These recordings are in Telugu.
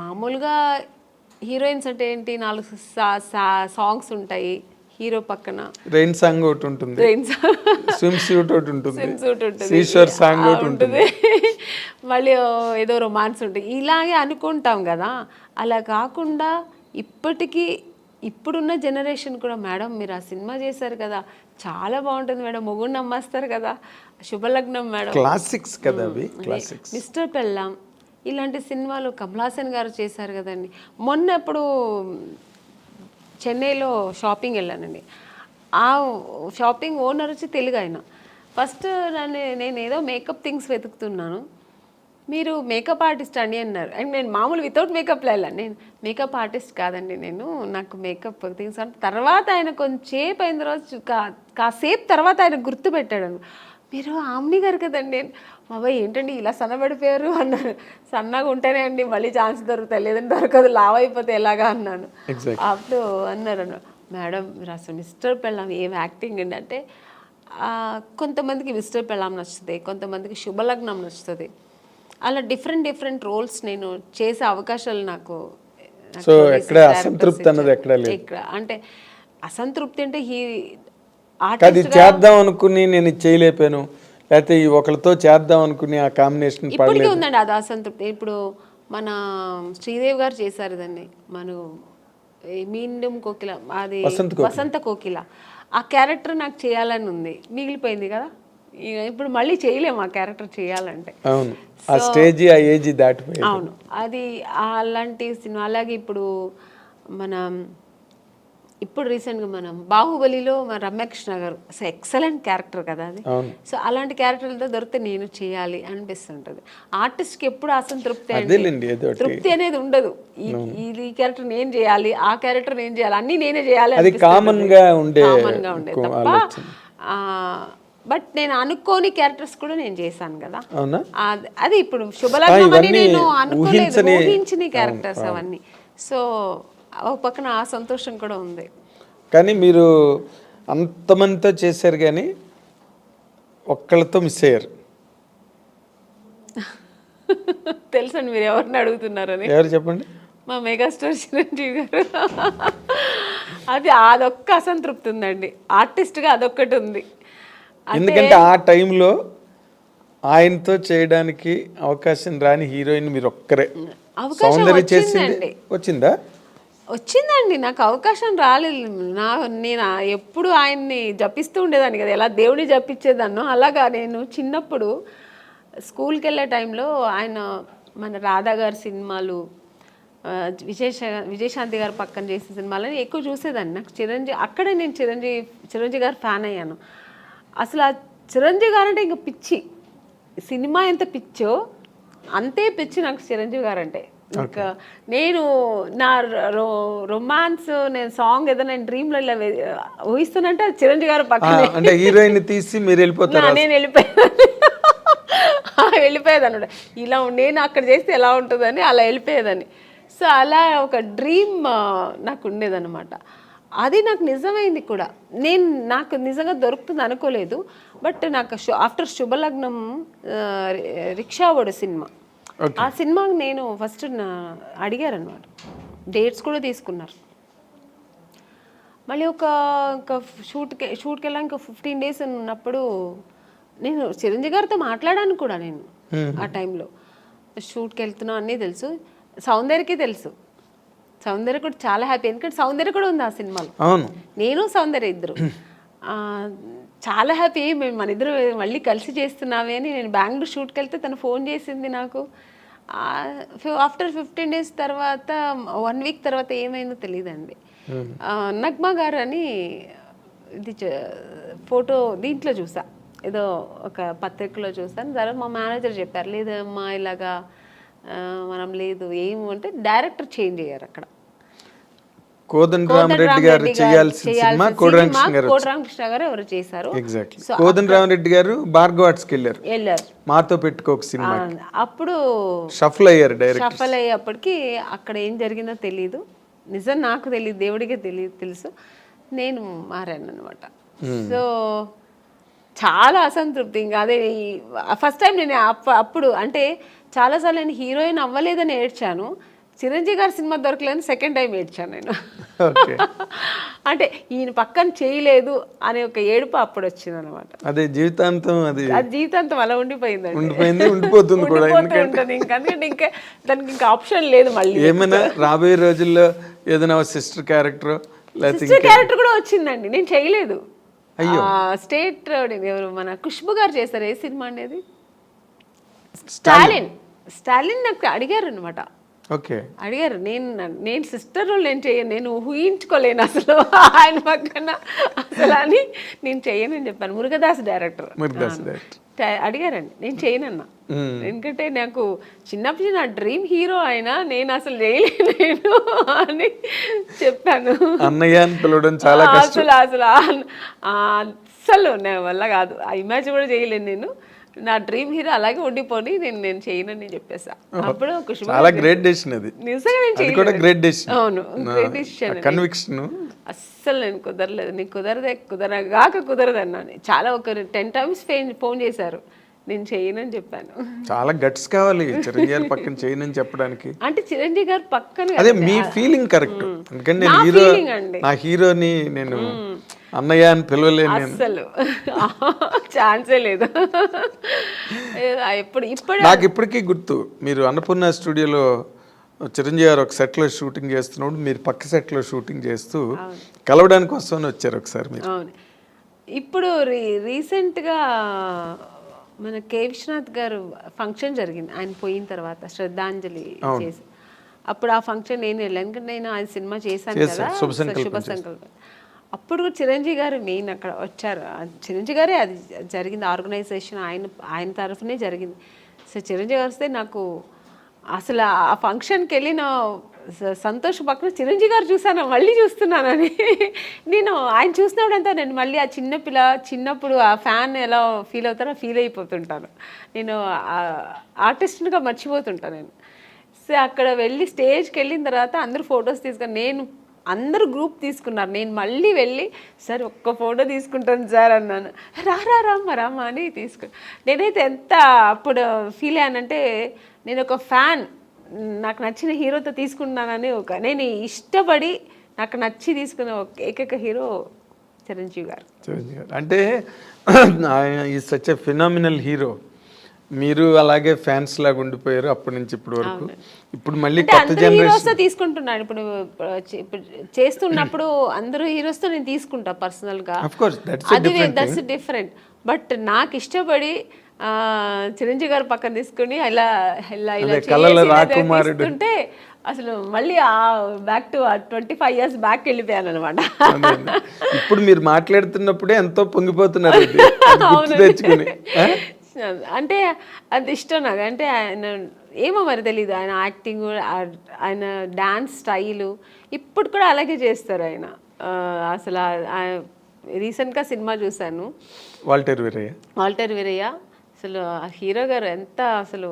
మామూలుగా హీరోయిన్స్ అంటే ఏంటి, 4 సాంగ్స్ ఉంటాయి హీరో పక్కన, రెయిన్ సాంగ్ ఒకటి ఉంటుంది, స్విమ్ సూట్ ఒకటి ఉంటుంది, సూట్ ఉంటుంది, సీషోర్ సాంగ్ ఒకటి ఉంటుంది, మళ్ళీ ఏదో రొమాన్స్ ఉంటుంది, ఇలాగే అనుకుంటాం కదా. అలా కాకుండా ఇప్పుడున్న జనరేషన్ కూడా, మేడం మీరు ఆ సినిమా చేశారు కదా చాలా బాగుంటుంది మేడం, మొగుడు నమ్మేస్తారు కదా, శుభలగ్నం మేడం, క్లాసిక్స్ కదా అవి, క్లాసిక్స్, మిస్టర్ పెళ్ళాం, ఇలాంటి సినిమాలు కమల్ హాసన్ గారు చేశారు కదండి. మొన్న ఎప్పుడు చెన్నైలో షాపింగ్ వెళ్ళానండి, ఆ షాపింగ్ ఓనర్ వచ్చి తెలుగు ఆయన. ఫస్ట్ నేను ఏదో మేకప్ థింగ్స్ వెతుకుతున్నాను, మీరు మేకప్ ఆర్టిస్ట్ అండి అన్నారు. అండ్ నేను మామూలు వితౌట్ మేకప్లో వెళ్ళాను, నేను మేకప్ ఆర్టిస్ట్ కాదండి, నాకు మేకప్ థింగ్స్ అంటే. తర్వాత ఆయన కొంచెంసేపు అయిన తర్వాత కాసేపు తర్వాత ఆయన గుర్తుపెట్టాడు, మీరు ఆమ్ని గారు కదండి. బాబాయ్ ఏంటండి ఇలా సన్నబడిపోయారు అన్నారు. సన్నగా ఉంటేనే అండి మళ్ళీ ఛాన్స్ దొరుకుతాయి, లేదంటే దొరకదు, లావ్ అయిపోతే ఎలాగా అన్నాను. అప్పుడు అన్నారు మేడం మీరు అసలు మిస్టర్ పెళ్ళాం ఏం యాక్టింగ్ అండి అంటే, కొంతమందికి మిస్టర్ పెళ్ళాం నచ్చుతుంది, కొంతమందికి శుభలగ్నం నచ్చుతుంది, అలా డిఫరెంట్ రోల్స్ నేను చేసే అవకాశాలు నాకు. సో ఎక్కడ అసంతృప్తి అన్నది ఎక్కడ లేదు. అంటే అసంతృప్తి అంటే అది చేద్దాం అనుకుని నేను చేయలేపాను, లేకపోతే ఒకరితో చేద్దాం అనుకుని ఆ కాంబినేషన్ ఇప్పటికీ ఉందండి అది అసంతృప్తి. ఇప్పుడు మన శ్రీదేవి గారు చేశారు దాన్ని, మీండం కోకిల, అది వసంత కోకిల, ఆ క్యారెక్టర్ నాకు చేయాలని ఉంది, మిగిలిపోయింది కదా, ఇప్పుడు మళ్ళీ చేయలేము ఆ క్యారెక్టర్ చేయాలంటే. అవును, ఆ స్టేజ్ ఆ ఏజ్ దాటిపోయింది. అవును, అది అలాంటి సినిమా. అలాగే ఇప్పుడు రీసెంట్గా మనం బాహుబలిలో మన రమ్యకృష్ణ గారు అసలు ఎక్సలెంట్ క్యారెక్టర్ కదా అది. సో అలాంటి క్యారెక్టర్లతో దొరికితే నేను చేయాలి అనిపిస్తుంటుంది. ఆర్టిస్ట్కి ఎప్పుడు అసంతృప్తి, తృప్తి అనేది ఉండదు. ఈ క్యారెక్టర్ నేను చేయాలి, ఆ క్యారెక్టర్ నేను చేయాలి, అన్నీ నేనే చేయాలి, అది కామన్ గా ఉండే తప్ప. బట్ నేను అనుకోని క్యారెక్టర్స్ కూడా నేను చేశాను కదా, అది ఇప్పుడు శుభలగ్నం అని నేను అనుకోలేదు, ఊహించిన క్యారెక్టర్స్ అవన్నీ. సో ఒక పక్కన ఆ సంతోషం కూడా ఉంది. కానీ మీరు అంతమందితో చేశారు కానీ ఒక్కళ్ళతో మిస్ అయ్యారు. తెలుసండి మీరు ఎవరిని అడుగుతున్నారని. ఎవరు చెప్పండి. మా మెగాస్టార్ చిరంజీవి గారు. అదొక్క అసంతృప్తి ఉందండి, ఆర్టిస్ట్గా అదొక్కటి ఉంది. ఎందుకంటే ఆ టైంలో ఆయనతో చేయడానికి అవకాశం రాని హీరోయిన్ మీరు ఒక్కరే. సౌందర్య చేసింది వచ్చిందండి, నాకు అవకాశం రాలేదు. నేను ఎప్పుడు ఆయన్ని జపిస్తూ ఉండేదాన్ని కదా, ఎలా దేవుడిని జపించేదాన్నో అలాగా. నేను చిన్నప్పుడు స్కూల్కి వెళ్ళే టైంలో ఆయన మన రాధా గారి సినిమాలు, విజయశాంతి గారు పక్కన చేసిన సినిమాలని ఎక్కువ చూసేదాన్ని. నాకు అక్కడే నేను చిరంజీవి గారు ఫ్యాన్ అయ్యాను. అసలు ఆ చిరంజీవి గారు అంటే ఇంకా పిచ్చి, సినిమా ఎంత పిచ్చో అంతే పిచ్చి నాకు చిరంజీవి గారు అంటే. ఇంకా నేను నా రొమాన్స్, నేను సాంగ్ ఏదైనా నేను డ్రీమ్లో ఇలా ఊహిస్తానంటే చిరంజీవి గారు పక్కన హీరోయిన్ తీసి మీరు వెళ్ళిపోతారు, నేను వెళ్ళిపోయేదాన్ని. ఇలా నేను అక్కడ చేస్తే ఎలా ఉంటుందని అలా వెళ్ళిపోయేదాన్ని. సో అలా ఒక డ్రీమ్ నాకు ఉండేదన్నమాట. అది నాకు నిజమైంది కూడా. నాకు నిజంగా దొరుకుతుంది అనుకోలేదు. బట్ నాకు ఆఫ్టర్ శుభలగ్నం రిక్షావాడు సినిమా, ఆ సినిమాకి నేను ఫస్ట్ అడిగారు అనమాట, డేట్స్ కూడా తీసుకున్నారు. మళ్ళీ ఒక షూట్కి వెళ్ళాక ఇంకా 15 days ఉన్నప్పుడు నేను చిరంజీవి గారితో మాట్లాడాను కూడా. నేను ఆ టైంలో షూట్కి వెళ్తున్నా అన్నీ తెలుసు, సౌందర్యకి తెలుసు. సౌందర్య కూడా చాలా హ్యాపీ, ఎందుకంటే సౌందర్య కూడా ఉంది ఆ సినిమాలో. నేను సౌందర్య ఇద్దరు చాలా హ్యాపీ, మన ఇద్దరు మళ్ళీ కలిసి చేస్తున్నామే అని. నేను బెంగళూరు షూట్కి వెళ్తే తను ఫోన్ చేసింది నాకు. ఆఫ్టర్ 15 days తర్వాత 1 week తర్వాత ఏమైందో తెలియదండి. నగ్మా గారు అని ఇది ఫోటో దీంట్లో చూసా, ఏదో ఒక పత్రికలో చూసాను. తర్వాత మా మేనేజర్ చెప్పారు, లేదమ్మా ఇలాగా మనం లేదు ఏమంటే డైరెక్టర్ చేంజ్ అయ్యారు అక్కడ. కోదండరామరెడ్డి గారు చేయాల్సిన సినిమా కోదండరామకృష్ణ గారు ఎవరు చేశారు. కోదండరామరెడ్డి గారు భార్గవ ఆర్ట్స్కి వెళ్ళారు, మాతో పెట్టుకోక సినిమా. అప్పుడు షఫల్ అయ్యారు, షఫల్ అయ్యేప్పటికి అక్కడ ఏం జరిగిందో తెలియదు, నిజం నాకు తెలియదు, దేవుడికే తెలుసు. నేను మారాను అనమాట. సో చాలా అసంతృప్తి. ఇంకా అదే ఫస్ట్ టైం నేను అప్పుడు అంటే చాలాసార్లు నేను హీరోయిన్ అవ్వలేదని ఏడ్చాను, చిరంజీవి గారి సినిమా దొరకలేదు సెకండ్ టైం ఏడ్చాను నేను. ఓకే. అంటే ఈయన పక్కన చేయలేదు అనే ఒక ఏడుపు అప్పుడు వచ్చింది అనమాట. అదే జీవితాంతం అది జీవితాంతం అలా ఉండిపోయిందండి. ఉండిపోతుంది కూడా. ఉంటుంది ఎందుకంటే ఇంకా దానికి ఇంకా ఆప్షన్ లేదు. మళ్ళీ ఏమైనా రాబోయే రోజుల్లో ఏదైనా సిస్టర్ క్యారెక్టర్ సిస్టర్ క్యారెక్టర్ కూడా వచ్చిందండి, నేను చేయలేదు. స్టేట్ ఎవరు మన ఖుష్బు గారు చేస్తారు. ఏ సినిమా అనేది? స్టాలిన్ నాకు అడిగారు అనమాట. ఓకే. అడిగారు, నేను సిస్టర్ రోల్ నేను చేయను, నేను ఊహించుకోలేను అసలు ఆయన పక్కన అసలు అని నేను చేయనని చెప్పాను. మురుగదాస్ డైరెక్టర్ అడిగారండి, నేను చేయనన్నా. ఎందుకంటే నాకు చిన్నప్పుడు నా డ్రీమ్ హీరో అయినా నేను అసలు చేయలేను అని చెప్పాను. అసలు నా వల్ల కాదు, ఆ ఇమాజిన్ కూడా చేయలేను నేను. నా డ్రీమ్ హీరో అలాగే ఉండిపోని నేను చేయనని చెప్పేసా. అప్పుడు చాలా గ్రేట్ డెసిషన్ అది. నిజంగా నేను చేయలేదు. అవును, గ్రేట్ డెసిషన్. కన్విక్షన్. అస్సలు నేను కుదరలేదు, నీకు కుదరదు అన్నాను. చాలా ఒక 10 times ఫోన్ చేశారు, నేను చేయనని చెప్పాను. చాలా గట్స్ కావాలి చిరంజీవి గారి పక్కన చేయనని చెప్పడానికి. అంటే చిరంజీవి గారి పక్కన అదే మీ ఫీలింగ్ కరెక్ట్. ఎందుకంటే నా హీరోని నేను అన్నయ్య అని పిలవలేను. అసలు ఛాన్సే లేదు. నాకు ఇప్పటికీ గుర్తు, మీరు అన్నపూర్ణ స్టూడియోలో చిరంజీవి గారు ఒక సెట్లో షూటింగ్ చేస్తున్నప్పుడు మీరు పక్క సెట్లో షూటింగ్ చేస్తూ కలవడానికి వస్తామని వచ్చారు ఒకసారి మీరు. అవును. ఇప్పుడు రీసెంట్గా మన కే విశ్వనాథ్ గారు ఫంక్షన్ జరిగింది, ఆయన పోయిన తర్వాత శ్రద్ధాంజలి చేసి. అప్పుడు ఆ ఫంక్షన్ నేను వెళ్ళాను, ఎందుకంటే నేను ఆయన సినిమా చేశాను కదా, శుభ సంకల్పం. అప్పుడు కూడా చిరంజీవి గారు మెయిన్ అక్కడ వచ్చారు. చిరంజీవి గారే అది జరిగింది, ఆర్గనైజేషన్ ఆయన తరఫునే జరిగింది. సో చిరంజీవి గారు వస్తే నాకు అసలు ఆ ఫంక్షన్కి వెళ్ళిన సంతోష్ పక్కన చిరంజీవి గారు చూసాను, మళ్ళీ చూస్తున్నానని. నేను ఆయన చూసినప్పుడు అంతా నేను మళ్ళీ ఆ చిన్నప్పుడు ఆ ఫ్యాన్ ఎలా ఫీల్ అవుతారో ఫీల్ అయిపోతుంటాను. నేను ఆర్టిస్ట్గా మర్చిపోతుంటాను నేను. సో అక్కడ వెళ్ళి స్టేజ్కి వెళ్ళిన తర్వాత అందరూ ఫొటోస్ తీసుకొని, అందరూ గ్రూప్ తీసుకున్నారు, నేను మళ్ళీ వెళ్ళి సార్ ఒక్క ఫోటో తీసుకుంటాను సార్ అన్నాను. రామ్మా అని నేనైతే ఎంత అప్పుడు ఫీల్ అయ్యానంటే, నేను ఒక ఫ్యాన్, నాకు నచ్చిన హీరోతో తీసుకున్నానని నేను ఇష్టపడి నాకు నచ్చి తీసుకున్న ఏకైక హీరో చిరంజీవి గారు. అంటే ఈ సచ్ ఎ ఫినామినల్ హీరో. మీరు అలాగే ఫ్యాన్స్ లాగా ఉండిపోయారు అప్పటి నుంచి ఇప్పటి వరకు. ఇప్పుడు మళ్ళీ కొత్త జనరేషన్ తీసుకుంటున్నాను. ఇప్పుడు చేస్తున్నప్పుడు అందరూ హీరోస్తో నేను తీసుకుంటా పర్సనల్గా, దట్స్ డిఫరెంట్. బట్ నాకు ఇష్టపడి చిరంజీవి గారు పక్కన తీసుకుని ఇలా తీసుకుంటే అసలు మళ్ళీ బ్యాక్ టు 25 years బ్యాక్ వెళ్ళిపోయాను అనమాట. ఇప్పుడు మీరు మాట్లాడుతున్నప్పుడే ఎంతో పొంగిపోతున్నారు. అంటే అది ఇష్టం నాకు. అంటే ఆయన ఏమో మరి తెలీదు, ఆయన యాక్టింగ్, ఆయన డాన్స్ స్టైలు ఇప్పుడు కూడా అలాగే చేస్తారు ఆయన. అసలు రీసెంట్గా సినిమా చూశాను, వాల్టర్ వీరయ్య. అసలు ఆ హీరో గారు ఎంత అసలు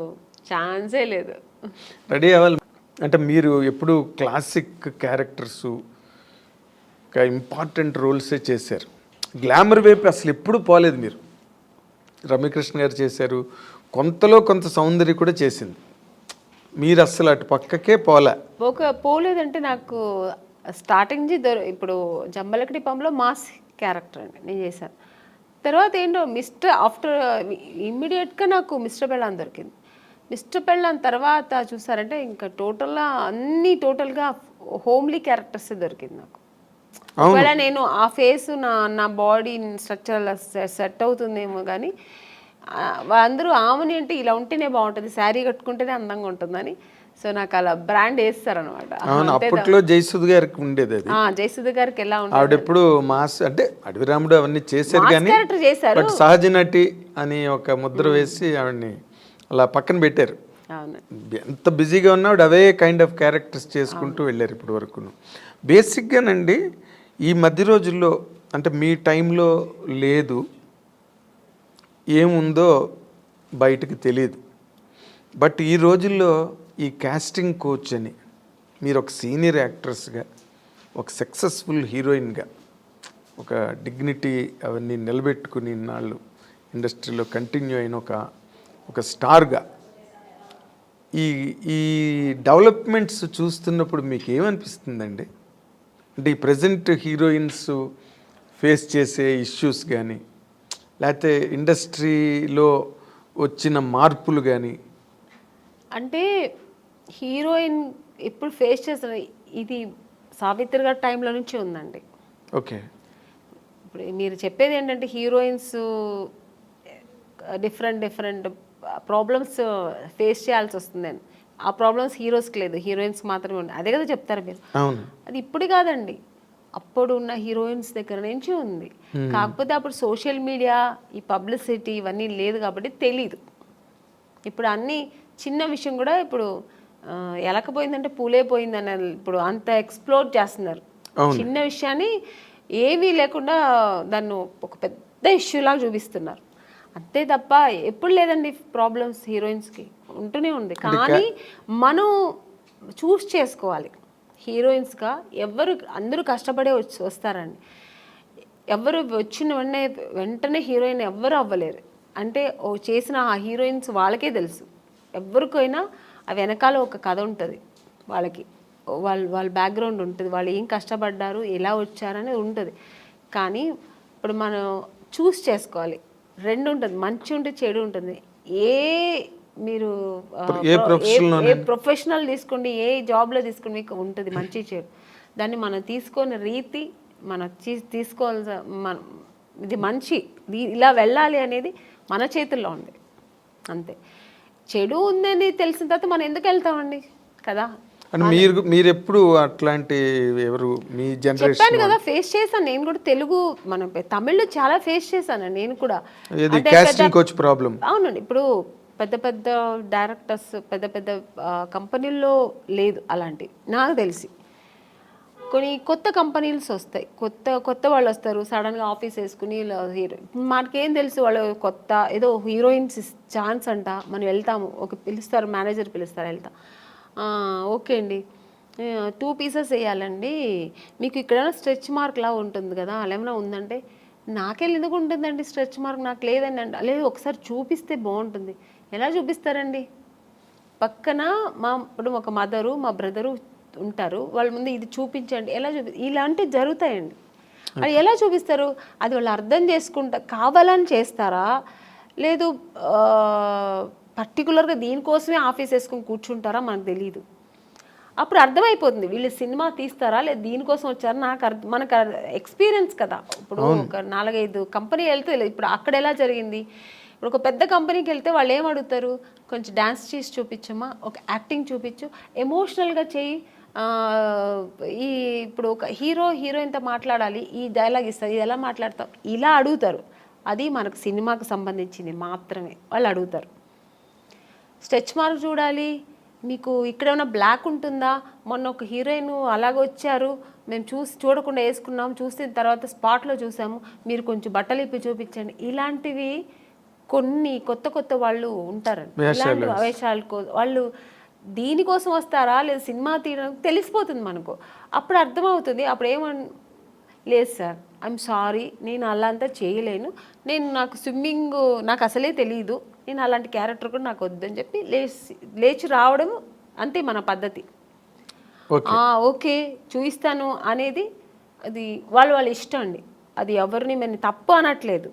ఛాన్సే లేదు. రెడీ అవ్వాలి అంటే మీరు ఎప్పుడు క్లాసిక్ క్యారెక్టర్స్, ఒక ఇంపార్టెంట్ రోల్సే చేశారు. గ్లామర్ వైపు అసలు ఎప్పుడు పోలేదు మీరు. రమ్యకృష్ణ గారు చేశారు, కొంతలో కొంత సౌందర్య కూడా చేసింది, మీరు అస్సలు అటు పక్కకే పోలేదంటే నాకు స్టార్టింగ్ నుంచి ఇప్పుడు జంబలకడి పంలో మాస్ క్యారెక్టర్ అండి నేను చేశాను. తర్వాత ఏంటో ఆఫ్టర్ ఇమ్మీడియట్గా నాకు మిస్టర్ పెళ్ళాన్ దొరికింది. మిస్టర్ పెళ్ళాన్ తర్వాత చూసారంటే ఇంకా టోటల్గా హోమ్లీ క్యారెక్టర్స్ దొరికింది నాకు. ఒకవేళ నేను ఆ ఫేస్ నా బాడీ స్ట్రక్చర్ అలా సెట్ అవుతుందేమో కానీ అందరూ ఆమెని అంటే ఇలా ఉంటేనే బాగుంటుంది, శారీ కట్టుకుంటేనే అందంగా ఉంటుందని. సో నాకు అలా బ్రాండ్ వేస్తారనమాట. అప్పట్లో జయసుధ గారికి ఉండేది అది. జయసుధ గారికి ఎలా ఉంటుంది, ఆవిడెప్పుడు మాస్ అంటే అడవిరాముడు అవన్నీ చేశారు కానీ చేశారు, సహజ నటి అని ఒక ముద్ర వేసి ఆవిడని అలా పక్కన పెట్టారు. ఎంత బిజీగా ఉన్నా ఆవిడ అవే కైండ్ ఆఫ్ క్యారెక్టర్స్ చేసుకుంటూ వెళ్ళారు ఇప్పటి వరకు. బేసిక్గానండి ఈ మధ్య రోజుల్లో అంటే మీ టైంలో లేదు, ఏముందో బయటకు తెలియదు. బట్ ఈ రోజుల్లో ఈ కాస్టింగ్ కోచ్ అని మీరు ఒక సీనియర్ యాక్ట్రెస్గా, ఒక సక్సెస్ఫుల్ హీరోయిన్గా, ఒక డిగ్నిటీ అవన్నీ నిలబెట్టుకుని ఇన్నాళ్ళు ఇండస్ట్రీలో కంటిన్యూ అయిన ఒక స్టార్గా ఈ ఈ డెవలప్మెంట్స్ చూస్తున్నప్పుడు మీకు ఏమనిపిస్తుందండి? అంటే ఈ ప్రజెంట్ హీరోయిన్స్ ఫేస్ చేసే ఇష్యూస్ కానీ, లేకపోతే ఇండస్ట్రీలో వచ్చిన మార్పులు కానీ. అంటే హీరోయిన్ ఇప్పుడు ఫేస్ చేసిన ఇది సావిత్రి గారి టైంలో నుంచి ఉందండి. ఓకే. ఇప్పుడు మీరు చెప్పేది ఏంటంటే హీరోయిన్స్ డిఫరెంట్ ప్రాబ్లమ్స్ ఫేస్ చేయాల్సి వస్తుందని. ఆ ప్రాబ్లమ్స్ హీరోస్కి లేదు, హీరోయిన్స్కి మాత్రమే ఉంది. అదే కదా చెప్తారు మీరు. అవును. అది ఇప్పుడు కాదండి, అప్పుడు ఉన్న హీరోయిన్స్ దగ్గర నుంచి ఉంది. కాకపోతే అప్పుడు సోషల్ మీడియా, ఈ పబ్లిసిటీ ఇవన్నీ లేదు కాబట్టి తెలీదు. ఇప్పుడు అన్ని చిన్న విషయం కూడా ఇప్పుడు ఎలకపోయిందంటే పూలే పోయిందని ఇప్పుడు అంత ఎక్స్ప్లోర్ చేస్తున్నారు. చిన్న విషయాన్ని ఏమీ లేకుండా దాన్ని ఒక పెద్ద ఇష్యూలాగా చూపిస్తున్నారు. అంతే తప్ప ఎప్పుడు లేదండి ప్రాబ్లమ్స్ హీరోయిన్స్కి, ఉంటూనే ఉంది. కానీ మనం చూస్ చేసుకోవాలి. హీరోయిన్స్గా అందరూ కష్టపడే వస్తారండి. ఎవరు వచ్చిన వెంటనే హీరోయిన్ ఎవ్వరు అవ్వలేరు. అంటే ఓ చేసిన ఆ హీరోయిన్స్ వాళ్ళకే తెలుసు. ఎవరికైనా ఆ వెనకాల ఒక కథ ఉంటుంది, వాళ్ళకి వాళ్ళ బ్యాక్గ్రౌండ్ ఉంటుంది, వాళ్ళు ఏం కష్టపడ్డారు, ఎలా వచ్చారనేది ఉంటుంది. కానీ ఇప్పుడు మనం చూస్ చేసుకోవాలి. రెండు ఉంటుంది, మంచి ఉంటుంది, చెడు ఉంటుంది. మీరు ఏ ప్రొఫెషనల్ తీసుకోండి, ఏ జాబ్లో తీసుకోండి, మీకు ఉంటుంది మంచి చెడు. దాన్ని మనం తీసుకునే రీతి, మనం తీసుకోవాల్సిన ఇది మంచి ఇలా వెళ్ళాలి అనేది మన చేతుల్లో ఉంది అంతే. చెడు ఉందని తెలిసిన తర్వాత మనం ఎందుకు వెళ్తామండి కదా. మీరు ఎప్పుడు అట్లాంటి ఎవరు మీ జనరేషన్? చెప్పాను కదా, ఫేస్ చేశాను నేను కూడా. తెలుగు మనం తమిళ్లో చాలా ఫేస్ చేశాను నేను కూడా. అవునండి. ఇప్పుడు పెద్ద పెద్ద డైరెక్టర్స్, పెద్ద పెద్ద కంపెనీల్లో లేదు అలాంటి నాకు తెలిసి. కొన్ని కొత్త కంపెనీస్ వస్తాయి, కొత్త వాళ్ళు వస్తారు, సడన్గా ఆఫీస్ వేసుకుని హీరో. మనకేం తెలుసు వాళ్ళు కొత్త ఏదో హీరోయిన్స్ ఛాన్స్ అంట, మనం వెళ్తాము. పిలుస్తారు, మేనేజర్ పిలుస్తారు, వెళ్తాం. ఓకే అండి, 2 పీసెస్ వేయాలండి, మీకు ఇక్కడ స్ట్రెచ్ మార్క్ లా ఉంటుంది కదా, అలా ఏమైనా ఉందంటే, నాకెళ్ళి ఎందుకు ఉంటుందండి స్ట్రెచ్ మార్క్, నాకు లేదండి అంటే, లేదు ఒకసారి చూపిస్తే బాగుంటుంది. ఎలా చూపిస్తారండి? పక్కన ఇప్పుడు ఒక మదరు, మా బ్రదరు ఉంటారు, వాళ్ళ ముందు ఇది చూపించండి, ఎలా ఇలాంటివి జరుగుతాయండి. అది ఎలా చూపిస్తారు? అది వాళ్ళు అర్థం చేసుకుంటా కావాలని చేస్తారా, లేదు పర్టికులర్గా దీనికోసమే ఆఫీస్ వేసుకొని కూర్చుంటారా, మనకు తెలియదు. అప్పుడు అర్థమైపోతుంది వీళ్ళు సినిమా తీస్తారా లేదు దీనికోసం వచ్చారా. మనకు ఎక్స్పీరియన్స్ కదా. ఇప్పుడు ఒక 4-5 కంపెనీ వెళ్తే ఇప్పుడు అక్కడ ఎలా జరిగింది. ఇప్పుడు ఒక పెద్ద కంపెనీకి వెళ్తే వాళ్ళు ఏం అడుగుతారు, కొంచెం డ్యాన్స్ చేసి చూపించమ్మా, ఒక యాక్టింగ్ చూపించు, ఎమోషనల్గా చేయి, ఇప్పుడు ఒక హీరోయిన్తో మాట్లాడాలి, ఈ డైలాగ్ ఇస్తారు, ఇది ఎలా మాట్లాడతాం, ఇలా అడుగుతారు. అది మనకు సినిమాకు సంబంధించింది మాత్రమే వాళ్ళు అడుగుతారు. స్ట్రెచ్ మార్క్ చూడాలి, మీకు ఇక్కడ ఏమైనా బ్లాక్ ఉంటుందా, మొన్న ఒక హీరోయిన్ అలాగొచ్చారు, మేము చూడకుండా వేసుకున్నాము, చూసిన తర్వాత స్పాట్లో చూసాము, మీరు కొంచెం బట్టలు ఇప్పి చూపించండి. ఇలాంటివి కొన్ని కొత్త వాళ్ళు ఉంటారండి. ఇలాంటి వేషాలకు వాళ్ళు దీనికోసం వస్తారా లేదా సినిమా తీయడానికి తెలిసిపోతుంది మనకు. అప్పుడు అర్థమవుతుంది. అప్పుడు లేదు సార్, ఐఎమ్ సారీ, నేను అలా అంతా చేయలేను, నాకు స్విమ్మింగ్ నాకు అసలే తెలియదు, నేను అలాంటి క్యారెక్టర్ కూడా నాకు వద్దని చెప్పి లేచి రావడం అంతే మన పద్ధతి. ఓకే చూపిస్తాను అనేది అది వాళ్ళ ఇష్టం అండి. అది ఎవరిని మేము తప్పు అనట్లేదు,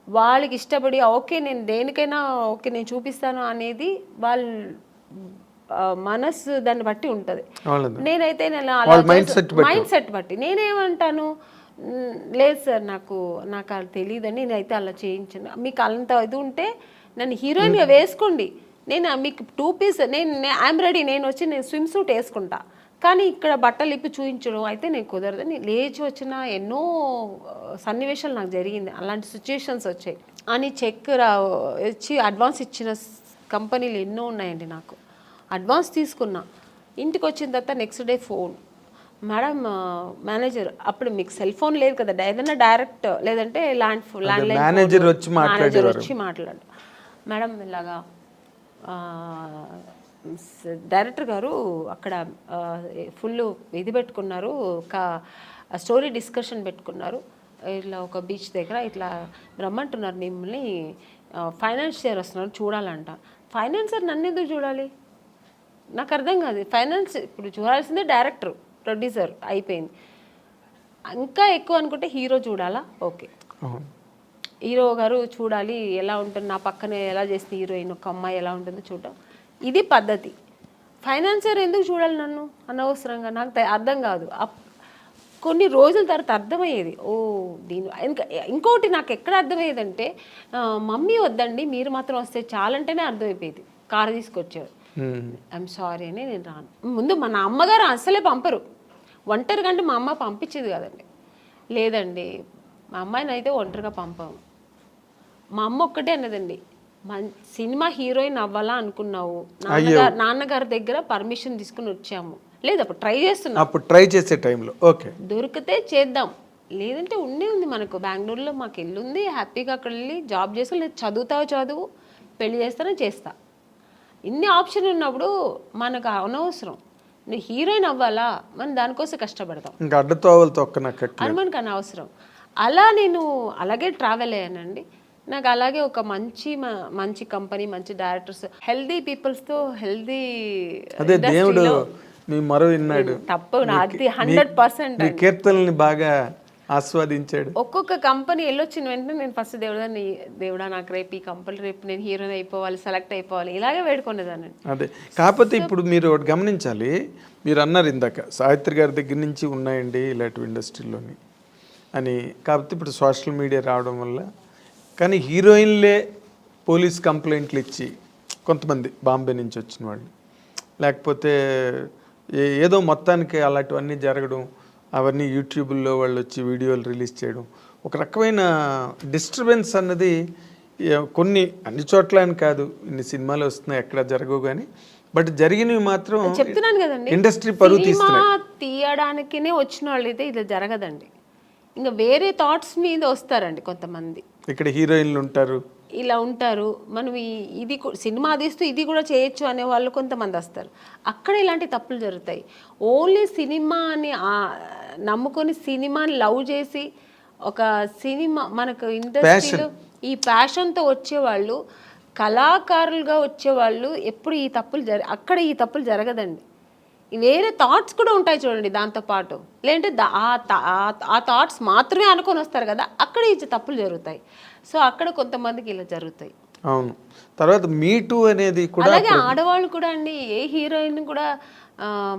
వాళ్ళకి ఇష్టపడి ఓకే నేను దేనికైనా ఓకే నేను చూపిస్తాను అనేది వాళ్ళ మనసు దాన్ని బట్టి ఉంటుంది. నేనైతే మైండ్ సెట్ బట్టి నేనేమంటాను, లేదు సార్ నాకు అది తెలియదని, నేనైతే అలా చేయించాను, మీకు అంత ఇది ఉంటే నన్ను హీరోయిన్గా వేసుకోండి, నేను మీకు 2 పీస్ ఐఎమ్ రెడీ, నేను స్విమ్ సూట్ వేసుకుంటా, కానీ ఇక్కడ బట్టలు ఇప్పి చూపించడం అయితే నేను కుదరదని లేచి వచ్చిన ఎన్నో సన్నివేశాలు నాకు జరిగింది. అలాంటి సిచ్యుయేషన్స్ వచ్చాయి అని చెక్ వచ్చి అడ్వాన్స్ ఇచ్చిన కంపెనీలు ఎన్నో ఉన్నాయండి. నాకు అడ్వాన్స్ తీసుకున్నా, ఇంటికి వచ్చిన తర్వాత next day phone, madam manager, అప్పుడు మీకు సెల్ ఫోన్ లేదు కదా, ఏదైనా డైరెక్ట్ లేదంటే ల్యాండ్లైన్ మేనేజర్ వచ్చి మాట్లాడు, మేడం ఇలాగా డైరెక్టర్ గారు అక్కడ ఫుల్ ఇది పెట్టుకున్నారు, ఒక స్టోరీ డిస్కషన్ పెట్టుకున్నారు, ఇట్లా ఒక బీచ్ దగ్గర ఇట్లా రమ్మంటున్నారు మిమ్మల్ని, ఫైనాన్షియర్ వస్తున్నారు చూడాలంట. ఫైనాన్సర్ నన్ను ఎందుకు చూడాలి, నాకు అర్థం కాదు. ఫైనాన్స్ ఇప్పుడు చూడాల్సిందే డైరెక్టర్, ప్రొడ్యూసర్ అయిపోయింది. ఇంకా ఎక్కువ అనుకుంటే హీరో చూడాలా, ఓకే హీరో గారు చూడాలి ఎలా ఉంటుంది, నా పక్కనే ఎలా చేస్తుంది హీరోయిన్, ఒక అమ్మాయి ఎలా ఉంటుందో చూడటం, ఇది పద్ధతి. ఫైనాన్సర్ ఎందుకు చూడాలి నన్ను అనవసరంగా, నాకు అర్థం కాదు. కొన్ని రోజుల తర్వాత అర్థమయ్యేది, ఓ దీని ఇంకోటి నాకు ఎక్కడ అర్థమయ్యేదంటే, మమ్మీ వద్దండి మీరు మాత్రం వస్తే చాలంటేనే అర్థమైపోయేది. కారు తీసుకొచ్చేవారు, ఐఎమ్ సారీ అని నేను రాను. ముందు మన అమ్మగారు అసలే పంపరు, ఒంటరిగా అంటే మా అమ్మ పంపించేది కదండి. లేదండి మా అమ్మాయిని అయితే ఒంటరిగా పంపాము. మా అమ్మ ఒక్కటే అన్నదండి, సినిమా హీరోయిన్ అవ్వాలా అనుకున్నావు, నాన్నగారి దగ్గర పర్మిషన్ తీసుకుని వచ్చాము. లేదు అప్పుడు ట్రై చేస్తున్నాం, అప్పుడు ట్రై చేసే టైంలో ఓకే దొరికితే చేద్దాం, లేదంటే ఉండే ఉంది మనకు బెంగళూరులో మాకు ఇల్లు ఉంది, హ్యాపీగా అక్కడ వెళ్ళి జాబ్ చేసుకో, లేదు చదువుతావు చదువు, పెళ్లి చేస్తానో చేస్తా. ఇన్ని ఆప్షన్ ఉన్నప్పుడు మనకు అనవసరం. నువ్వు హీరోయిన్ అవ్వాలా, మనం దానికోసం కష్టపడతాం, ఇంకా అడ్డతోవలు తొక్కనక్క అని మనకు అనవసరం. అలా నేను అలాగే ట్రావెల్ అయ్యానండి. నాకు అలాగే ఒక మంచి కంపెనీ, మంచి డైరెక్టర్స్, హెల్దీ పీపుల్స్తో హెల్దీ, అదే దేవుడు మీ మరో విన్నాడు, తప్పు నాది 100%. కీర్తనల్ని బాగా ఆస్వాదించాడు. ఒక్కొక్క కంపెనీ వెళ్ళొచ్చిన వెంటనే నేను ఫస్ట్ దేవుడా నాకు రేపు ఈ కంపెనీ, రేపు నేను హీరోయిన్ అయిపోవాలి, సెలెక్ట్ అయిపోవాలి, ఇలాగే వేడుకునేదాన్ని. అదే కాకపోతే ఇప్పుడు మీరు ఒకటి గమనించాలి, మీరు అన్నారు ఇందాక సావిత్రి గారి దగ్గర నుంచి ఉన్నాయండి ఇలాంటి ఇండస్ట్రీలోని అని. కాకపోతే ఇప్పుడు సోషల్ మీడియా రావడం వల్ల, కానీ హీరోయిన్లే పోలీస్ కంప్లైంట్లు ఇచ్చి కొంతమంది బాంబే నుంచి వచ్చిన వాళ్ళు, లేకపోతే ఏదో మొత్తానికి అలాంటివన్నీ జరగడం, అవన్నీ యూట్యూబ్లో వాళ్ళు వచ్చి వీడియోలు రిలీజ్ చేయడం, ఒక రకమైన డిస్టర్బెన్స్ అన్నది కొన్ని అన్ని చోట్ల అని కాదు, ఇన్ని సినిమాలు వస్తున్నాయి ఎక్కడ జరగవు కానీ, బట్ జరిగినవి మాత్రం చెప్తున్నాను కదండి, ఇండస్ట్రీ పరువు తీయడానికినే వచ్చిన వాళ్ళు అయితే ఇది జరగదండి. ఇంకా వేరే థాట్స్ మీద వస్తారండి కొంతమంది. ఇక్కడ హీరోయిన్లు ఉంటారు, ఇలా ఉంటారు, మనం ఇది సినిమా తీస్తూ ఇది కూడా చేయొచ్చు అనే వాళ్ళు కొంతమంది వస్తారు. అక్కడ ఇలాంటి తప్పులు జరుగుతాయి. ఓన్లీ సినిమాని నమ్ముకొని సినిమాని లవ్ చేసి ఒక సినిమా మనకు ఇండస్ట్రీలో ఈ ప్యాషన్తో వచ్చేవాళ్ళు, కళాకారులుగా వచ్చేవాళ్ళు ఎప్పుడు ఈ తప్పులు అక్కడ ఈ తప్పులు జరగదండి. వేరే థాట్స్ కూడా ఉంటాయి చూడండి దాంతోపాటు, లేదంటే ఆ థాట్స్ మాత్రమే అనుకొని వస్తారు కదా, అక్కడ ఈ తప్పులు జరుగుతాయి. సో అక్కడ కొంతమందికి ఇలా జరుగుతాయి. అవును. తర్వాత మీటూ అనేది కూడా, అలాగే ఆడవాళ్ళు కూడా అండి, ఏ హీరోయిన్ కూడా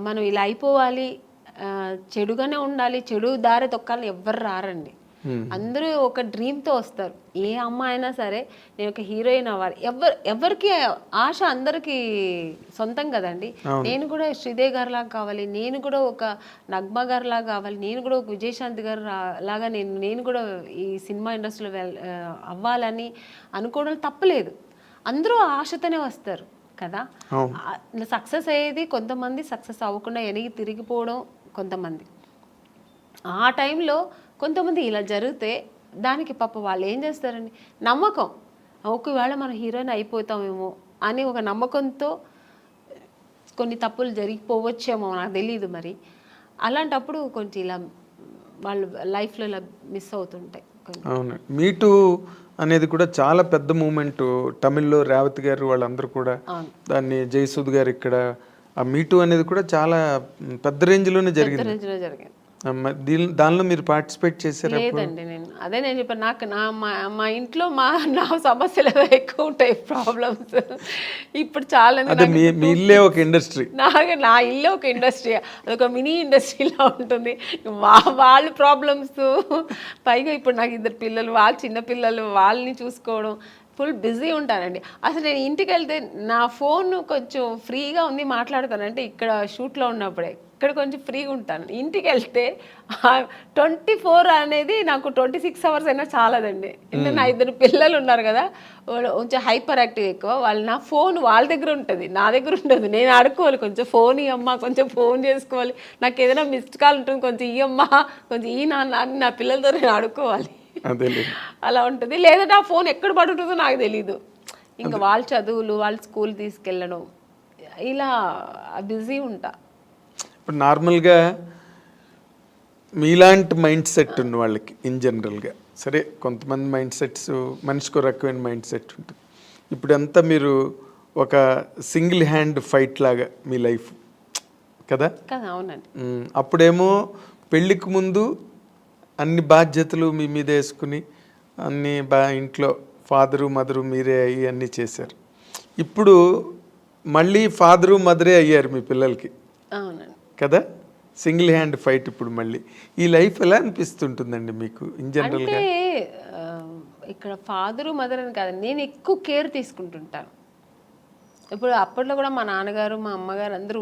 మనం ఇలా అయిపోవాలి, చెడుగానే ఉండాలి, చెడు దారి తొక్కాలని ఎవ్వరు రారండి. అందరూ ఒక డ్రీమ్తో వస్తారు. ఏ అమ్మాయి అయినా సరే నేను ఒక హీరోయిన్ అవ్వాలి, ఎవరికి ఆశ అందరికీ సొంతం కదండి. నేను కూడా శ్రీదేవి గారి లాగా కావాలి, నేను కూడా ఒక నగ్మా గారి లాగా కావాలి, నేను కూడా ఒక విజయశాంతి గారు లాగా నేను కూడా ఈ సినిమా ఇండస్ట్రీలో అవ్వాలని అనుకోవడం తప్పలేదు. అందరూ ఆశతోనే వస్తారు కదా. సక్సెస్ అయ్యేది కొంతమంది, సక్సెస్ అవ్వకుండా వెనక్కి తిరిగిపోవడం కొంతమంది. ఆ టైంలో కొంతమంది ఇలా జరిగితే దానికి పాప వాళ్ళు ఏం చేస్తారండి, నమ్మకం, ఒకవేళ మనం హీరోయిన్ అయిపోతామేమో అని ఒక నమ్మకంతో కొన్ని తప్పులు జరిగిపోవచ్చేమో, నాకు తెలీదు మరి. అలాంటప్పుడు కొంచెం ఇలా వాళ్ళు లైఫ్లో ఇలా మిస్ అవుతుంటాయి. అవును, మీటూ అనేది కూడా చాలా పెద్ద మూమెంట్. తమిళ్లో రేవతి గారు వాళ్ళందరూ కూడా దాన్ని, జయసూద్ గారు ఇక్కడ, ఆ మీటూ అనేది కూడా చాలా పెద్ద రేంజ్లోనే జరిగింది. దానిలో మీరు పార్టిసిపేట్ చేశారు? లేదండి, నేను చెప్పాను, నాకు మా ఇంట్లో నా సమస్యలు ఎక్కువ ఉంటాయి, ప్రాబ్లమ్స్. ఇప్పుడు చాలా మీ ఇల్లే ఒక ఇండస్ట్రీ, నా ఇల్లే ఒక ఇండస్ట్రీ, అదొక మినీ ఇండస్ట్రీలా ఉంటుంది. వాళ్ళ ప్రాబ్లమ్స్, పైగా ఇప్పుడు నాకు 2 పిల్లలు, వాళ్ళు చిన్న పిల్లలు, వాళ్ళని చూసుకోవడం, ఫుల్ బిజీ ఉంటానండి. అసలు నేను ఇంటికి వెళ్తే నా ఫోన్ కొంచెం ఫ్రీగా ఉంది మాట్లాడతానంటే ఇక్కడ షూట్లో ఉన్నప్పుడే, ఇక్కడ కొంచెం ఫ్రీగా ఉంటాను. ఇంటికి వెళ్తే 24 అనేది నాకు 26 అవర్స్ అయినా చాలదండి. ఎందుకంటే నా 2 పిల్లలు ఉన్నారు కదా, కొంచెం హైపర్ యాక్టివ్ ఎక్కువ. నా ఫోన్ వాళ్ళ దగ్గర ఉంటుంది, నా దగ్గర ఉండదు. నేను ఆడుకోవాలి, కొంచెం ఫోన్ ఇవ్వమ్మా, కొంచెం ఫోన్ చేసుకోవాలి, నాకు ఏదైనా మిస్డ్ కాల్ ఉంటుంది, కొంచెం ఇవ్వమ్మా, కొంచెం ఈ నా పిల్లలతో నేను ఆడుకోవాలి, అలా ఉంటుంది. లేదంటే ఆ ఫోన్ ఎక్కడ పడుతుందో నాకు తెలీదు. ఇంకా వాళ్ళ చదువులు, వాళ్ళ స్కూల్ తీసుకెళ్ళడం, ఇలా బిజీ ఉంటా. ఇప్పుడు నార్మల్గా మీలాంటి మైండ్ సెట్ ఉన్న వాళ్ళకి ఇన్ జనరల్గా, సరే కొంతమంది మైండ్ సెట్స్ మనిషికి రకమైన మైండ్ సెట్ ఉంటుంది. ఇప్పుడు అంతా మీరు ఒక సింగిల్ హ్యాండ్ ఫైట్ లాగా మీ లైఫ్ కదా. కదా, అవునండి. అప్పుడేమో పెళ్ళికి ముందు అన్ని బాధ్యతలు మీ మీద వేసుకుని అన్ని ఇంట్లో ఫాదరు మదరు మీరే అయ్యి అన్నీ చేశారు. ఇప్పుడు మళ్ళీ ఫాదరు మదరే అయ్యారు మీ పిల్లలకి అవునండి కదా. సింగిల్ హ్యాండ్ ఫైట్ ఇప్పుడు మళ్ళీ. ఈ లైఫ్ ఎలా అనిపిస్తుంటుందండి మీకు ఇన్ జనరల్గా? అంటే ఇక్కడ ఫాదరు మదర్ అని కాదు, నేను ఎక్కువ కేర్ తీసుకుంటుంటాను. ఇప్పుడు అప్పట్లో కూడా మా నాన్నగారు మా అమ్మగారు అందరూ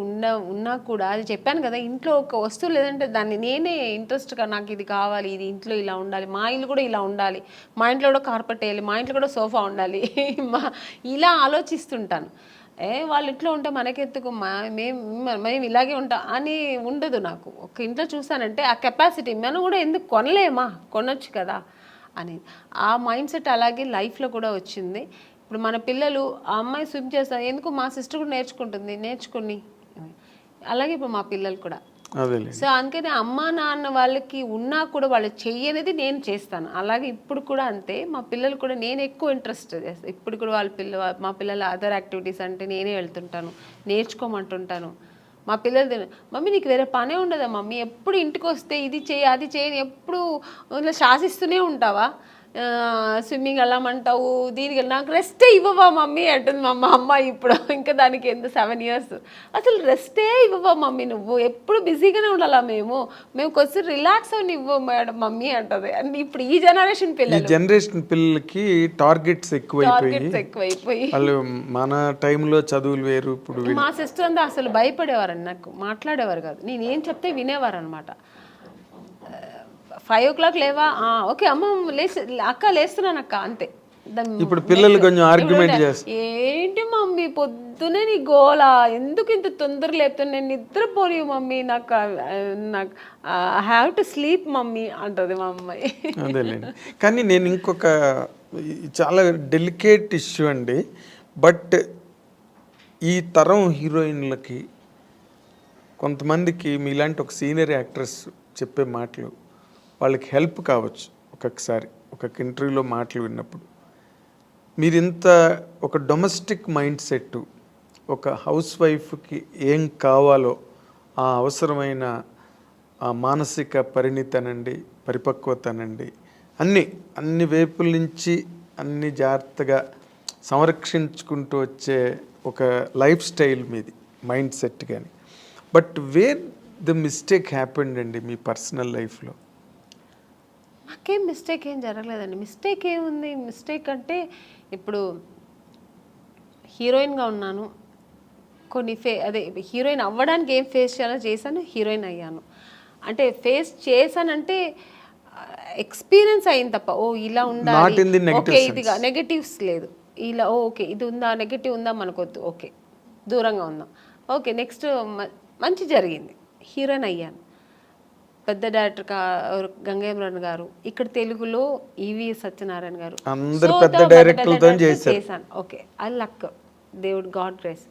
ఉన్నా కూడా, అది చెప్పాను కదా, ఇంట్లో ఒక వస్తువు లేదంటే దాన్ని నేనే ఇంట్రెస్ట్గా నాకు ఇది కావాలి, ఇది ఇంట్లో ఇలా ఉండాలి, మా ఇల్లు కూడా ఇలా ఉండాలి, మా ఇంట్లో కూడా కార్పెట్ వేయాలి, మా ఇంట్లో కూడా సోఫా ఉండాలి ఇలా ఆలోచిస్తుంటాను. వాళ్ళ ఇంట్లో ఉంటే మనకెత్తుకు మేము ఇలాగే ఉంటాం అని ఉండదు నాకు. ఒక ఇంట్లో చూసానంటే ఆ కెపాసిటీ మనం కూడా ఎందుకు కొనలేమా, కొనొచ్చు కదా అని ఆ మైండ్ సెట్ అలాగే లైఫ్లో కూడా వచ్చింది. ఇప్పుడు మన పిల్లలు ఆ అమ్మాయి స్విమ్ చేస్తారు, ఎందుకు మా సిస్టర్ కూడా నేర్చుకుని అలాగే ఇప్పుడు మా పిల్లలు కూడా. సో అందుకని అమ్మా నాన్న వాళ్ళకి ఉన్నా కూడా వాళ్ళు చెయ్యనేది నేను చేస్తాను. అలాగే ఇప్పుడు కూడా అంతే, మా పిల్లలు కూడా నేను ఎక్కువ ఇంట్రెస్ట్ చేస్తాను. ఇప్పుడు కూడా మా పిల్లల అదర్ యాక్టివిటీస్ అంటే నేనే వెళ్తుంటాను, నేర్చుకోమంటుంటాను. మా పిల్లలు, మమ్మీ నీకు వేరే పనే ఉండదా మమ్మీ, ఎప్పుడు ఇంటికి వస్తే ఇది చేయి అది చేయని ఎప్పుడు ఇలా శాసిస్తూనే ఉంటావా, స్విమ్మింగ్ వెళ్ళమంటావు, దీనికి నాకు రెస్టే ఇవ్వవా మమ్మీ అంటుంది మా అమ్మ ఇప్పుడు. ఇంకా దానికి ఎంత 7 years, అసలు రెస్టే ఇవ్వవా మమ్మీ, నువ్వు ఎప్పుడు బిజీగానే ఉండాలా, మేము కొంచెం రిలాక్స్ అని ఇవ్వ మేడం మమ్మీ అంటది. అండ్ ఇప్పుడు ఈ జనరేషన్ పిల్లలకి టార్గెట్స్ ఎక్కువైపోయి వాళ్ళు మన టైంలో చదువులు వేరు. ఇప్పుడు మా సిస్టర్ అంతా అసలు భయపడేవారండి, నాకు మాట్లాడేవారు కాదు, నేను ఏం చెప్తే వినేవారు అనమాట. 5 o'clock లేవా, ఓకే అమ్మ అక్క లేస్తున్నాను అక్క అంతే. ఇప్పుడు పిల్లలు కొంచెం ఆర్గ్యుమెంట్ చేస్తారు, ఏంటి మమ్మీ పొద్దునే నీ గోలా, ఎందుకు ఇంత తొందర లేపుతున్నా, నేను నిద్రపోని మమ్మీ, నాకు I have to sleep mummy అంటది మా అమ్మాయి. అదేలేండి. కానీ నేను ఇంకొక చాలా డెలికేట్ ఇష్యూ అండి, బట్ ఈ తరం హీరోయిన్లకి కొంతమందికి మీలాంటి ఒక సీనియర్ యాక్ట్రెస్ చెప్పే మాటలు వాళ్ళకి హెల్ప్ కావచ్చు. ఒక్కొక్కసారి ఒక ఇంటర్వ్యూలో మాటలు విన్నప్పుడు మీరు ఇంత ఒక డొమెస్టిక్ మైండ్ సెట్, ఒక హౌస్ వైఫ్కి ఏం కావాలో ఆ అవసరమైన ఆ మానసిక పరిణితనండి, పరిపక్వతనండి, అన్ని వైపుల నుంచి అన్ని జాగ్రత్తగా సంరక్షించుకుంటూ వచ్చే ఒక లైఫ్ స్టైల్ మీది, మైండ్ సెట్. కానీ but where the mistake happened అండి మీ పర్సనల్ లైఫ్లో? నాకేం మిస్టేక్ ఏం జరగలేదండి. మిస్టేక్ ఏముంది, మిస్టేక్ అంటే ఇప్పుడు హీరోయిన్గా ఉన్నాను, కొన్ని హీరోయిన్ అవ్వడానికి ఏం ఫేస్ చేయాలో చేశాను, హీరోయిన్ అయ్యాను. అంటే ఫేస్ చేశానంటే ఎక్స్పీరియన్స్ అయింది తప్ప ఇలా ఉండాలి, ఓకే ఇదిగా నెగటివ్స్ లేదు, ఇలా ఓకే ఇది ఉందా, నెగటివ్ ఉందా మనకొద్దు, ఓకే దూరంగా ఉందాం, ఓకే నెక్స్ట్ మంచి జరిగింది, హీరోయిన్ అయ్యాను. పెద్ద డైరెక్టర్ గంగేమ్రన్ గారు, ఇక్కడ తెలుగులో ఈవి సత్యనారాయణ గారు, చేశాను. ఓకే ఐ లక్, దేవుడు గాడ్ గ్రేస్.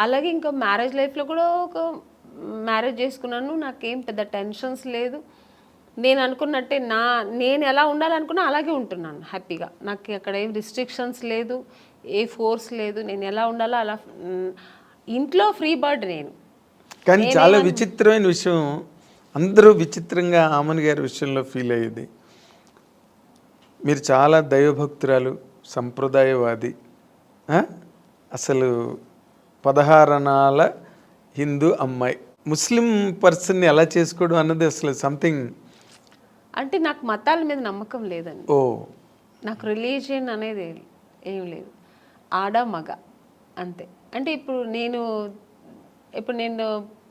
అలాగే ఇంకా మ్యారేజ్ లైఫ్లో కూడా ఒక మ్యారేజ్ చేసుకున్నాను, నాకేం పెద్ద టెన్షన్స్ లేదు. నేను అనుకున్నట్టే నేను ఎలా ఉండాలనుకున్నా అలాగే ఉంటున్నాను హ్యాపీగా. నాకు అక్కడ ఏం రిస్ట్రిక్షన్స్ లేదు, ఏ ఫోర్స్ లేదు, నేను ఎలా ఉండాలో అలా. ఇంట్లో ఫ్రీ బర్డ్ నేను. కానీ చాలా విచిత్రమైన విషయం, అందరూ విచిత్రంగా ఆమన్ గారి విషయంలో ఫీల్ అయ్యేది, మీరు చాలా దైవభక్తురాలు, సంప్రదాయవాది, అసలు 16 అణాల హిందూ అమ్మాయి, ముస్లిం పర్సన్ని ఎలా చేసుకోవడం అన్నది అసలు సంథింగ్. అంటే నాకు మతాల మీద నమ్మకం లేదండి. నాకు రిలీజియన్ అనేది ఏం లేదు, ఆడ మగ అంతే. అంటే ఇప్పుడు నేను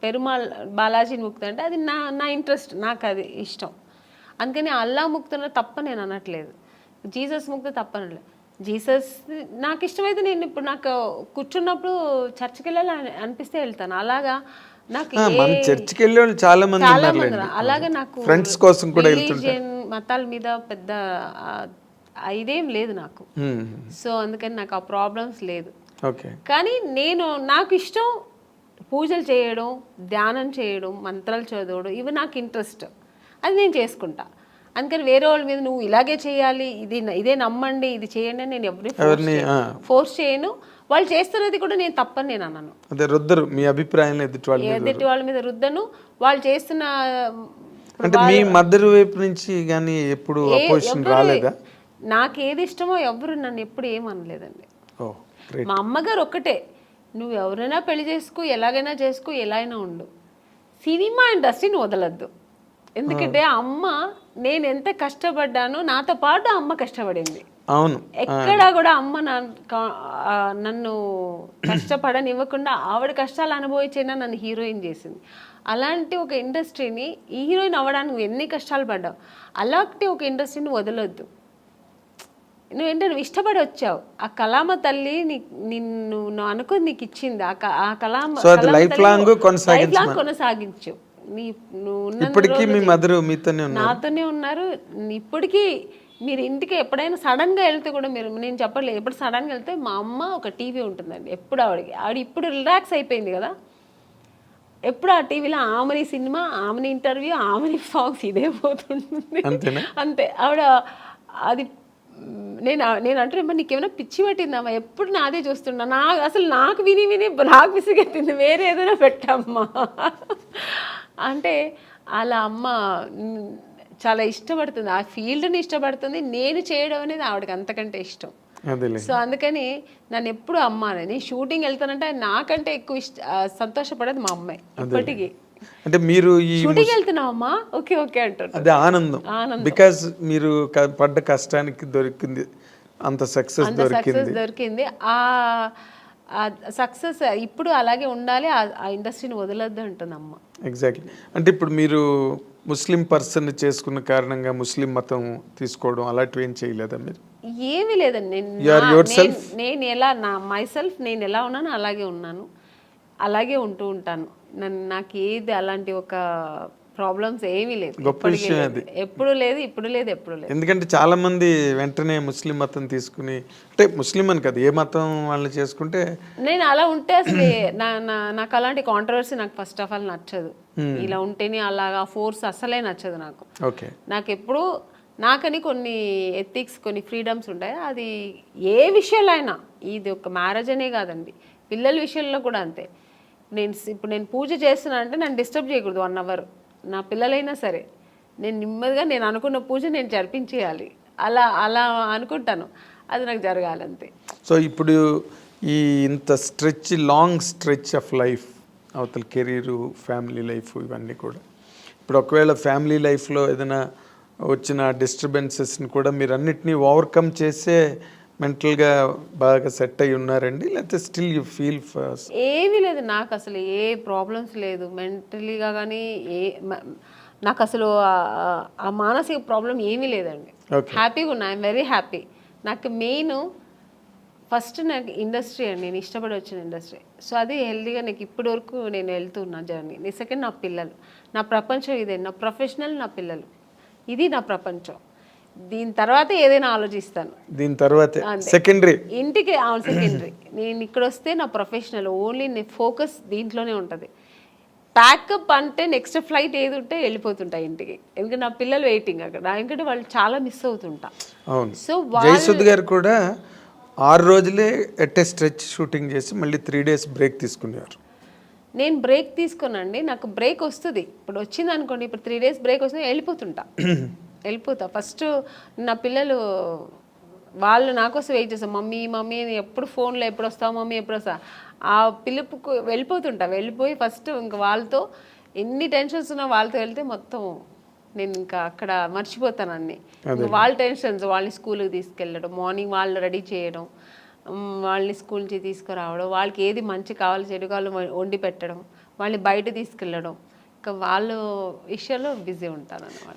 పెరుమాళ్ బాలాజీని ముక్తా అది నా ఇంట్రెస్ట్, నాకు అది ఇష్టం. అందుకని అల్లా ముక్తున్న తప్ప నేను అనట్లేదు, జీసస్ ముక్త తప్ప అనట్లేదు. జీసస్ నాకు ఇష్టమైతే నేను ఇప్పుడు నాకు కూర్చున్నప్పుడు చర్చికి వెళ్ళాలి అనిపిస్తే వెళ్తాను. అలాగా నాకు చర్చికి వెళ్ళే వాళ్ళు చాలా మంది. అలాగే నాకు ఫ్రెండ్స్ కోసం కూడా రిలీజియన్ మతాల మీద పెద్ద ఇదేం లేదు నాకు. సో అందుకని నాకు ఆ ప్రాబ్లమ్స్ లేదు. కానీ నాకు ఇష్టం పూజలు చేయడం, ధ్యానం చేయడం, మంత్రాలు చదవడం, ఇవి నాకు ఇంట్రెస్ట్, అది నేను చేసుకుంటా. అందుకని వేరే వాళ్ళ మీద నువ్వు ఇలాగే చేయాలి, ఇదే నమ్మండి, ఇది చేయండి అని నేను ఎవరిని ఫోర్స్ చేయను. వాళ్ళు చేస్తున్నది కూడా నేను తప్పని నేను అన్నాను. అదే రుద్దరు మీ అభిప్రాయం ఎదుటి వాళ్ళ మీద రుద్దను. వాళ్ళు చేస్తున్న అంటే మీ మదర్ వైపు నుంచి కానీ ఎప్పుడు అపోజిషన్ రాలేదా? నాకు ఏది ఇష్టమో ఎవరు నన్ను ఎప్పుడు ఏమనలేదండి. ఓ గ్రేట్. మా అమ్మగారు ఒక్కటే, నువ్వు ఎవరైనా పెళ్లి చేసుకో, ఎలాగైనా చేసుకో, ఎలా అయినా ఉండు, సినిమా ఇండస్ట్రీని వదలద్దు. ఎందుకంటే అమ్మ నేను ఎంత కష్టపడ్డానో నాతో పాటు అమ్మ కష్టపడింది. అవును. ఎక్కడా కూడా అమ్మ నన్ను కష్టపడనివ్వకుండా ఆవిడ కష్టాలు అనుభవించినా నన్ను హీరోయిన్ చేసింది. అలాంటి ఒక ఇండస్ట్రీని హీరోయిన్ అవ్వడానికి నువ్వు ఎన్ని కష్టాలు పడ్డావు, అలాంటి ఒక ఇండస్ట్రీని వదలొద్దు. నువ్వు ఇష్టపడి వచ్చావు, ఆ కళామ తల్లి నిన్ను అనుకుని నీకు ఇచ్చింది, ఆ కళామ లైఫ్ లాంగ్ కొనసాగించు. ఇప్పటికీ మీ మదర్ మీతోనే నాతోనే ఉన్నారు. ఇప్పటికీ మీరు ఇంటికి ఎప్పుడైనా సడన్గా వెళ్తే కూడా నేను చెప్పట్లేదు, ఎప్పుడు సడన్గా వెళ్తే మా అమ్మ ఒక టీవీ ఉంటుందండి ఎప్పుడు ఆవిడ ఇప్పుడు రిలాక్స్ అయిపోయింది కదా, ఎప్పుడు ఆ టీవీలో ఆమెని సినిమా, ఆమెని ఇంటర్వ్యూ, ఆమెని సాంగ్స్ ఇదే పోతుంటుంది అంతే. ఆవిడ అది నేను అంటే నీకేమైనా పిచ్చి పట్టిందమ్మా, ఎప్పుడు నాదే చూస్తున్నా, అసలు నాకు విని నాకు విసిగెత్తింది, వేరే ఏదైనా పెట్టమ్మా అంటే అలా అమ్మ చాలా ఇష్టపడుతుంది, ఆ ఫీల్డ్ని ఇష్టపడుతుంది. నేను చేయడం అనేది ఆవిడకి అంతకంటే ఇష్టం. సో అందుకని నన్ను ఎప్పుడు అమ్మ నేను షూటింగ్ వెళ్తానంటే నాకంటే ఎక్కువ సంతోషపడేది మా అమ్మాయి ఇప్పటికీ. అంటే మీరు ఈ షూటింగ్ వెళ్తున్నావమ్మా, ఓకే ఓకే అంటారు. అదే ఆనందం, బికాజ్ మీరు పడ్డ కష్టానికి దొరికింది అంత సక్సెస్ దొరికింది. ఆ సక్సెస్ ఇప్పుడు అలాగే ఉండాలి, ఆ ఇండస్ట్రీని వదలొద్దు అంటుంది అమ్మ. ఎగ్జాక్ట్లీ. అంటే ఇప్పుడు మీరు ముస్లిం పర్సన్ చేసుకున్న కారణంగా ముస్లిం మతం తీసుకోవడం అలాంటివి ఏం చేయలేదా మీరు? ఏమీ లేదండి. నేను ఎలా నేను ఎలా ఉన్నానో అలాగే ఉన్నాను, అలాగే ఉంటూ ఉంటాను. నాకు ఏది అలాంటి ఒక ప్రాబ్లమ్స్ ఏమీ లేదు. గొప్ప విషయం అది. ఎప్పుడు లేదు, ఇప్పుడు లేదు, ఎప్పుడు లేదు. ఎందుకంటే చాలా మంది వెంటనే ముస్లిం మతం తీసుకుని, అంటే ముస్లిం అని కాదు ఏ మతం వాళ్ళు చేసుకుంటే, నేను అలా ఉంటే అసలు నాకు అలాంటి కాంట్రవర్సీ నాకు ఫస్ట్ ఆఫ్ ఆల్ నచ్చదు. ఇలా ఉంటేనే అలాగా ఫోర్స్ అసలే నచ్చదు నాకు. ఓకే. నాకు ఎప్పుడు నాకని కొన్ని ఎథిక్స్, కొన్ని ఫ్రీడమ్స్ ఉంటాయి. అది ఏ విషయంలో అయినా, ఇది ఒక మ్యారేజ్ అనే కాదండి, పిల్లల విషయంలో కూడా అంతే. ఇప్పుడు నేను పూజ చేస్తున్నా అంటే నన్ను డిస్టర్బ్ చేయకూడదు 1 hour. నా పిల్లలైనా సరే నేను నెమ్మదిగా నేను అనుకున్న పూజ నేను జరిపించేయాలి, అలా అనుకుంటాను, అది నాకు జరగాలి అంతే. సో ఇప్పుడు ఈ ఇంత లాంగ్ స్ట్రెచ్ ఆఫ్ లైఫ్, అవతల కెరీరు, ఫ్యామిలీ లైఫ్, ఇవన్నీ కూడా ఇప్పుడు ఒకవేళ ఫ్యామిలీ లైఫ్లో ఏదైనా వచ్చిన డిస్టర్బెన్సెస్ని కూడా మీరు అన్నిటినీ ఓవర్కమ్ చేసే మెంటల్గా బాగా సెట్ అయి ఉన్నారండి, లేకపోతే స్టిల్ యూ ఫీల్ ఫస్ట్? ఏమీ లేదు, నాకు అసలు ఏ ప్రాబ్లమ్స్ లేదు మెంటలీగా కానీ, నాకు అసలు ఆ మానసిక ప్రాబ్లం ఏమీ లేదండి. హ్యాపీగా ఉన్నా, ఐఎమ్ వెరీ హ్యాపీ. నాకు మెయిన్ ఫస్ట్ నాకు ఇండస్ట్రీ అండి, నేను ఇష్టపడి వచ్చిన ఇండస్ట్రీ. సో అది హెల్దీగా నాకు ఇప్పటి వరకు నేను వెళ్తున్నా జర్నీ. సెకండ్ నా పిల్లలు, నా ప్రపంచం ఇదే, నా ప్రొఫెషనల్, నా పిల్లలు, ఇది నా ప్రపంచం. దీని తర్వాత ఏదైనా ఆలోచిస్తాను, దీని తర్వాత సెకండరీ, ఇంటికి సెకండరీ. నేను ఇక్కడ వస్తే నా ప్రొఫెషనల్ ఓన్లీ ఫోకస్ దీంట్లోనే ఉంటుంది. ప్యాకప్ అంటే నెక్స్ట్ ఫ్లైట్ ఏది ఉంటే వెళ్ళిపోతుంటా ఇంటికి, ఎందుకంటే నా పిల్లలు వెయిటింగ్ అక్కడ, ఎందుకంటే వాళ్ళు చాలా మిస్ అవుతుంటా. అవును. సో జయసుధ్ గారు కూడా 6 రోజులే ఎట్ స్ట్రెచ్ షూటింగ్ చేసి మళ్ళీ 3 days బ్రేక్ తీసుకున్నారు. నేను బ్రేక్ తీసుకోనండి, నాకు బ్రేక్ వస్తుంది. ఇప్పుడు వచ్చింది అనుకోండి, ఇప్పుడు 3 days బ్రేక్ వస్తుంది, వెళ్ళిపోతా. ఫస్ట్ నా పిల్లలు వాళ్ళు నా కోసం వెయిట్ చేస్తాను, మమ్మీ ఎప్పుడు ఫోన్లో ఎప్పుడు వస్తావు మమ్మీ, ఎప్పుడు వస్తా, ఆ పిలుపుకు వెళ్ళిపోయి ఫస్ట్ ఇంకా వాళ్ళతో ఎన్ని టెన్షన్స్ ఉన్నా వాళ్ళతో వెళ్తే మొత్తం నేను ఇంకా అక్కడ మర్చిపోతాను అన్ని. వాళ్ళ టెన్షన్స్, వాళ్ళని స్కూల్కి తీసుకెళ్ళడం, మార్నింగ్ వాళ్ళు రెడీ చేయడం, వాళ్ళని స్కూల్ నుంచి తీసుకురావడం, వాళ్ళకి ఏది మంచి కావాలి చెడు కావాలి వండి పెట్టడం, వాళ్ళని బయట తీసుకెళ్ళడం, ఇంకా వాళ్ళ విషయంలో బిజీ ఉంటాను అన్నమాట.